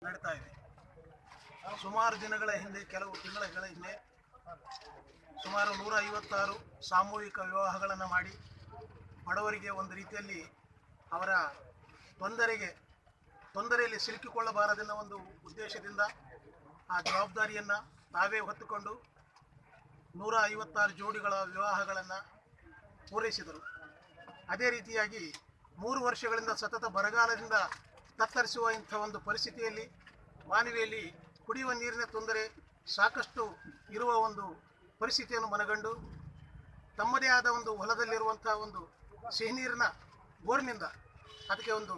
ನಡೀತಾ ಇದೆ. ಸುಮಾರು ದಿನಗಳ ಹಿಂದೆ, ಕೆಲವು ತಿಂಗಳ ಹಿಂದೆ ಸುಮಾರು 156 ಸಾಮೂಹಿಕ ವಿವಾಹಗಳನ್ನು ಮಾಡಿ ಬಡವರಿಗೆ ಒಂದು ರೀತಿಯಲ್ಲಿ ಅವರ ತೊಂದರೆಯಲ್ಲಿ ಸಿಲುಕಿಕೊಳ್ಳಬಾರದೆನ್ನೋ ಒಂದು ಉದ್ದೇಶದಿಂದ ಆ ಜವಾಬ್ದಾರಿಯನ್ನು ತಾವೇ ಹೊತ್ತುಕೊಂಡು 156 ಜೋಡಿಗಳ ವಿವಾಹಗಳನ್ನು ಪೂರೈಸಿದರು. ಅದೇ ರೀತಿಯಾಗಿ 3 ವರ್ಷಗಳಿಂದ ಸತತ ಬರಗಾಲದಿಂದ ತತ್ತರಿಸುವ ಇಂಥ ಒಂದು ಪರಿಸ್ಥಿತಿಯಲ್ಲಿ ಮಾನವಿಯಲ್ಲಿ ಕುಡಿಯುವ ನೀರಿನ ತೊಂದರೆ ಸಾಕಷ್ಟು ಇರುವ ಒಂದು ಪರಿಸ್ಥಿತಿಯನ್ನು ಮನಗಂಡು ತಮ್ಮದೇ ಆದ ಒಂದು ಹೊಲದಲ್ಲಿರುವಂಥ ಒಂದು ಸಿಹಿ ನೀರಿನ ಬೋರ್ನಿಂದ ಅದಕ್ಕೆ ಒಂದು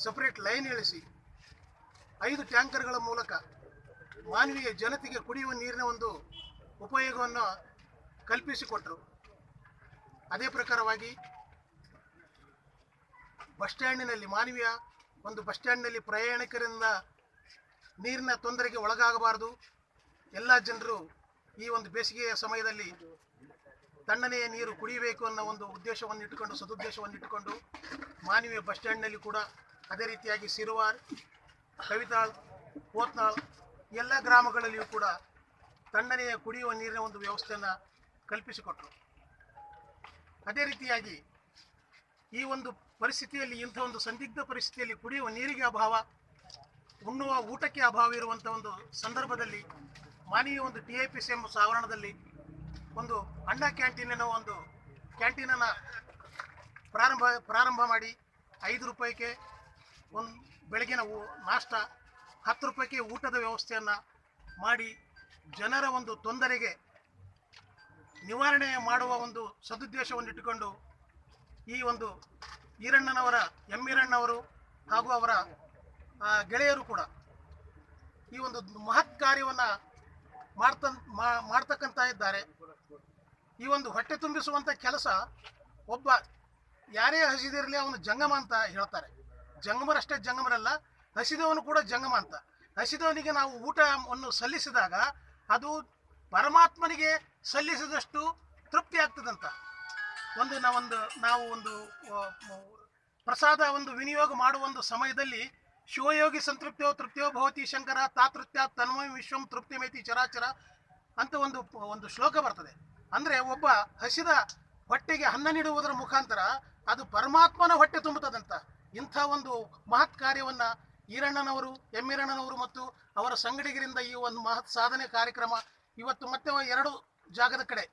ಸಪ್ರೇಟ್ ಲೈನ್ ಇಳಿಸಿ 5 ಟ್ಯಾಂಕರ್ಗಳ ಮೂಲಕ ಮಾನವೀಯ ಜನತೆಗೆ ಕುಡಿಯುವ ನೀರಿನ ಒಂದು ಉಪಯೋಗವನ್ನು ಕಲ್ಪಿಸಿಕೊಟ್ಟರು. ಅದೇ ಪ್ರಕಾರವಾಗಿ ಬಸ್ ಸ್ಟ್ಯಾಂಡಿನಲ್ಲಿ ಮಾನವೀಯ ಒಂದು ಬಸ್ ಸ್ಟ್ಯಾಂಡ್ನಲ್ಲಿ ಪ್ರಯಾಣಿಕರಿಂದ ನೀರಿನ ತೊಂದರೆಗೆ ಒಳಗಾಗಬಾರದು. ಎಲ್ಲ ಜನರು ಈ ಒಂದು ಬೇಸಿಗೆಯ ಸಮಯದಲ್ಲಿ ತಣ್ಣನೆಯ ನೀರು ಕುಡಿಯಬೇಕು ಅನ್ನೋ ಒಂದು ಸದುದ್ದೇಶವನ್ನು ಇಟ್ಟುಕೊಂಡು ಮಾನವೀಯ ಬಸ್ ಸ್ಟ್ಯಾಂಡ್ನಲ್ಲಿ ಕೂಡ ಅದೇ ರೀತಿಯಾಗಿ ಸಿರುವಾರ್, ಕವಿತಾಳ್, ಪೋತ್ನಾಳ್ ಎಲ್ಲ ಗ್ರಾಮಗಳಲ್ಲಿಯೂ ಕೂಡ ತಣ್ಣನೆಯ ಕುಡಿಯುವ ನೀರಿನ ಒಂದು ವ್ಯವಸ್ಥೆಯನ್ನು ಕಲ್ಪಿಸಿಕೊಟ್ಟರು. ಅದೇ ರೀತಿಯಾಗಿ ಈ ಒಂದು ಪರಿಸ್ಥಿತಿಯಲ್ಲಿ, ಇಂಥ ಒಂದು ಸಂದಿಗ್ಧ ಪರಿಸ್ಥಿತಿಯಲ್ಲಿ ಕುಡಿಯುವ ನೀರಿಗೆ ಅಭಾವ, ಉಣ್ಣುವ ಊಟಕ್ಕೆ ಅಭಾವ ಇರುವಂಥ ಒಂದು ಸಂದರ್ಭದಲ್ಲಿ ಮಾನವೀಯ ಒಂದು TIPCM ಆವರಣದಲ್ಲಿ ಒಂದು ಅಣ್ಣ ಕ್ಯಾಂಟೀನ್ ಅನ್ನೋ ಒಂದು ಕ್ಯಾಂಟೀನನ್ನು ಪ್ರಾರಂಭ ಮಾಡಿ 5 ರೂಪಾಯಿಗೆ ಒಂದು ಬೆಳಗಿನ ನಾಷ್ಟ, 10 ರೂಪಾಯಿಗೆ ಊಟದ ವ್ಯವಸ್ಥೆಯನ್ನು ಮಾಡಿ ಜನರ ಒಂದು ತೊಂದರೆಗೆ ನಿವಾರಣೆ ಮಾಡುವ ಒಂದು ಸದುದ್ದೇಶವನ್ನು ಇಟ್ಟುಕೊಂಡು ಈ ಒಂದು ಎಂ ಈರಣ್ಣನವರು ಹಾಗೂ ಅವರ ಗೆಳೆಯರು ಕೂಡ ಈ ಒಂದು ಮಹತ್ ಕಾರ್ಯವನ್ನು ಮಾಡ್ತಕ್ಕಂತ ಇದ್ದಾರೆ. ಈ ಒಂದು ಹೊಟ್ಟೆ ತುಂಬಿಸುವಂಥ ಕೆಲಸ, ಒಬ್ಬ ಯಾರೇ ಹಸಿದಿರಲಿ ಅವನು ಜಂಗಮ ಅಂತ ಹೇಳ್ತಾರೆ. ಜಂಗಮರಷ್ಟೇ ಜಂಗಮರಲ್ಲ, ಹಸಿದವನು ಕೂಡ ಜಂಗಮ ಅಂತ. ಹಸಿದವನಿಗೆ ನಾವು ಊಟವನ್ನು ಸಲ್ಲಿಸಿದಾಗ ಅದು ಪರಮಾತ್ಮನಿಗೆ ಸಲ್ಲಿಸಿದಷ್ಟು ತೃಪ್ತಿ ಆಗ್ತದಂತ. ನಾವು ಒಂದು ಪ್ರಸಾದ ಒಂದು ವಿನಿಯೋಗ ಮಾಡುವ ಒಂದು ಸಮಯದಲ್ಲಿ ಶಿವಯೋಗಿ ಸಂತೃಪ್ತಿಯೋ ತೃಪ್ತಿಯೋ ಭವತಿ ಶಂಕರ ತಾತೃತ್ಯ ತನ್ಮಯ ವಿಶ್ವಂ ತೃಪ್ತಿಮೇತಿ ಚರಾಚರ ಅಂತ ಒಂದು ಶ್ಲೋಕ ಬರ್ತದೆ. ಅಂದರೆ ಒಬ್ಬ ಹಸಿದ ಹೊಟ್ಟೆಗೆ ಅನ್ನ ನೀಡುವುದರ ಮುಖಾಂತರ ಅದು ಪರಮಾತ್ಮನ ಹೊಟ್ಟೆ ತುಂಬುತ್ತದಂತ. ಇಂಥ ಒಂದು ಮಹತ್ ಕಾರ್ಯವನ್ನು ಎಂ ಈರಣ್ಣನವರು ಮತ್ತು ಅವರ ಸಂಗಡಿಗರಿಂದ ಈ ಒಂದು ಮಹತ್ ಸಾಧನೆ ಕಾರ್ಯಕ್ರಮ ಇವತ್ತು ಮತ್ತೆ 2 ಜಾಗದ ಕಡೆ